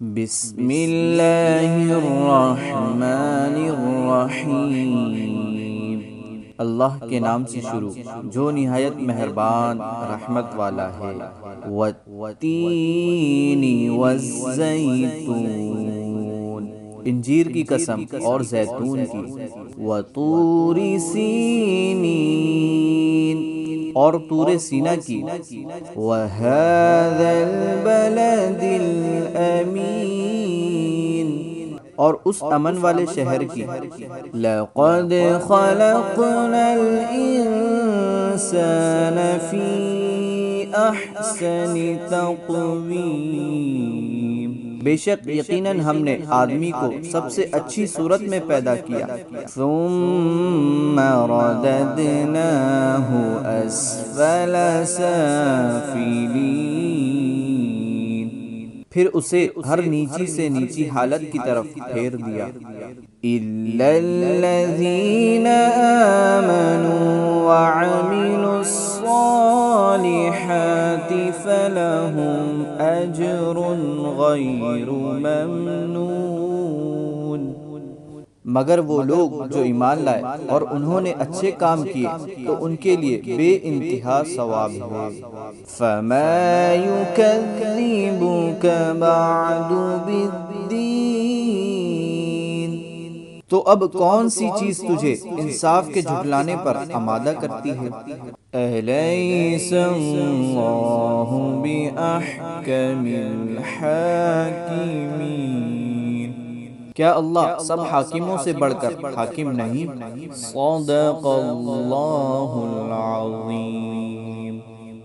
بسم اللہ الرحمن الرحیم، اللہ کے نام سے شروع جو نہایت مہربان رحمت والا ہے۔ والتین والزیتون، انجیر کی قسم اور زیتون کی۔ وطور سینین، اور طور سینا کی۔ وَهَذَا الْبَلَدِ الْأَمِينِ، اور اس امن والے شہر کی۔ لَقَدْ خَلَقْنَا الْإِنسَانَ فِي أَحْسَنِ تَقْوِيمٍ، بے شک یقیناً ہم نے آدمی کو سب سے اچھی صورت میں پیدا کیا۔ ثُمَّ رَدَدْنَاهُ أَسْفَلَ سَافِلِينَ، پھر اسے ہر نیچی سے نیچی حالت کی طرف پھیر دیا۔ إِلَّا الَّذِينَ آمَنُوا وَعَمِلُوا الصَّالِحَاتِ فَلَهُمْ أَجْرٌ غَيْرُ مَمْنُونٍ، مگر وہ لوگ جو ایمان لائے اور انہوں نے اچھے کام کیے تو ان کے لیے بے انتہا ثواب ہے۔ فَمَا يُكَذِّبُكَ بَعْدُ بِالدِّينِ، تو اب کون سی چیز تجھے انصاف کے جھٹلانے پر آمادہ کرتی ہے؟ أَلَيْسَ اللَّهُ بِأَحْكَمِ الْحَاكِمِينَ، کیا اللہ سب حاکموں سے بڑھ کر حاکم نہیں؟ صدق اللہ العظیم۔